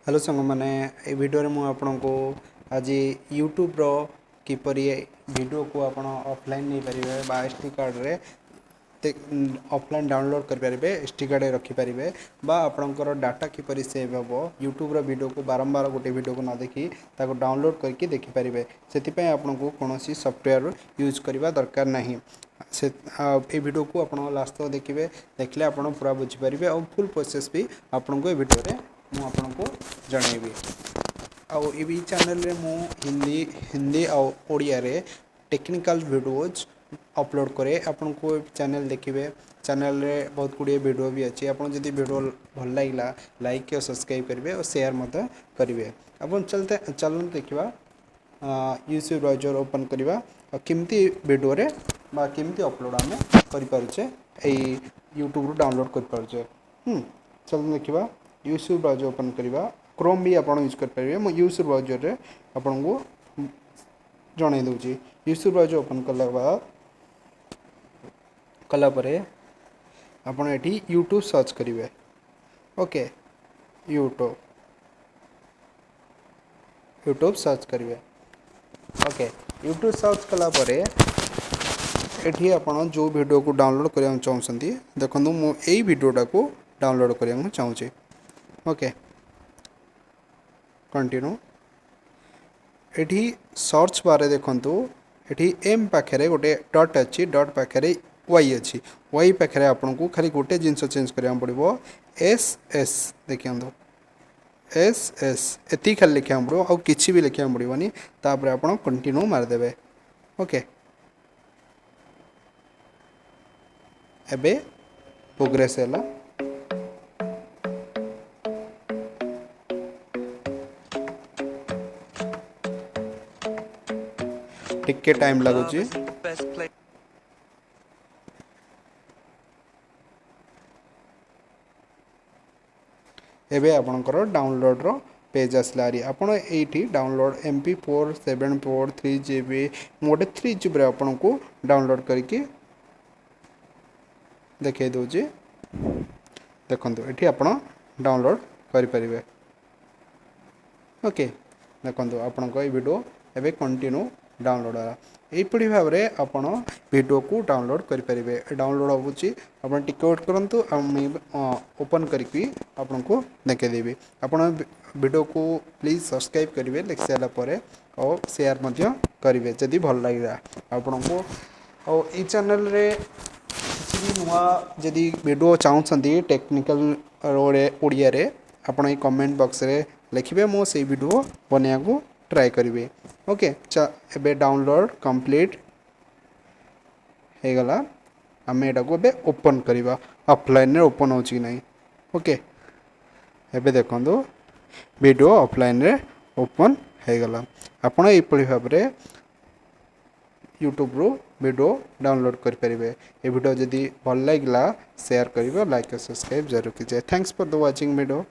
Hello सांग मैंने ये वीडियो मु आपको आज यूट्यूब रो किपरि वीडियो को आप ऑफलाइन नहीं पारे एस टी कार्ड रे ऑफलाइन डाउनलोड करेंगे एस टी कार्ड रखिपारे आपणकर डाटा किपरि सेव हम यूट्यूब रो वीडियो को बारंबार गोटे वीडियो को न देखी डाउनलोड करके देखिपारे से आपन को कौन सॉफ्टवेयर यूज करने दरकार नहीं से ये वीडियो को आप लास्ट तक देखिए देखले आप पूरा बुझीपारे और फुल प्रोसेस भी आपन को वीडियो मुझे जनइबी आउ ये चैनल रे मु हिंदी हिंदी आउ ओडिया रे टेक्निकल वीडियोज अपलोड करे आपन को चैनल देखिए चैनल रे बहुत गुड़िए वीडियो भी अच्छी आपन जदि वीडियो भल लगा लाइक और सब्सक्राइब करेंगे और शेयर मत करेंगे अपन चलते देखा यूट्यूब ब्राउजर ओपन करवा केमती वीडियो रे बा केमती अपलोड आम करें यूट्यूब डाउनलोड कर चलते देखा यूट्यूब ब्राउजर ओपन करवा क्रोम भी आप यूज करेंगे मैं यूट्यूब ब्राउजर रे आपन को जन दूसरी यूट्यूब ब्राउजर ओपन कलापर आपड़ ये यूट्यूब सर्च करेंगे ओके यूट्यूब सर्च करेंगे ओके यूट्यूब सर्च कलापर एठी आपण जो वीडियो को डाउनलोड करने चाहते देखो मुझे वीडियोटा को डाउनलोड करने चाहूँगी ओके कंटिन्यू एठी सर्च बारे देखु एठी एम पाखे गोटे डट अच्छी डट पाखे वाई अच्छी वाई पाखे आपन को खाली गोटे जिनस चेंज करा पड़ो एस एस देखिए एस एस एति खाली लिखा पड़ो आउ किसी भी लिखा पड़ोनी तापर आप कंटिन्यू मारदेवे ओके एबे प्रोग्रेस है टिके टाइम लगुच एबे आपणकर डाउनलोड रो पेज आसला आपड़ ये डाउनलोड MP4 7.4 3 GB मोटे 3 GB आपन को डाउनलोड करके देखे दूसरी देखो ये आप डाउनलोड करें ओके देखो आपण वीडियो एवं कंटिन्यू डाउनलोड है यहीपरी भाव में आप वीडियो को डाउनलोड करेंगे डाउनलोड होची आप वेट करूँ ओपन करके आपन को देखेदेवी आप वीडियो को प्लीज सब्सक्राइब करेंगे देख सारापर और शेयर करेंगे जदि भल लगे आपण को और ये चैनल रे नुआ जदि वीडियो चाहते टेक्निकल ओडिया रे आपण ये कमेंट बॉक्स रे लिखिए मो से वीडियो बनया को ट्राई करेंगे ओके एबे डाउनलोड कंप्लीट हो गला आम यहाँ को ओपन करवा ऑफलाइन रे ओपन हो ना ओके एबे देखो वीडियो ऑफलाइन रे ओपन हो गला आपण यही भाव में यूट्यूब रो वीडियो डाउनलोड करेंगे ये वीडियो जदि भल लगा शेयर करेंगे लाइक और सब्सक्राइब जरूर कीजिए thanks for the watching video.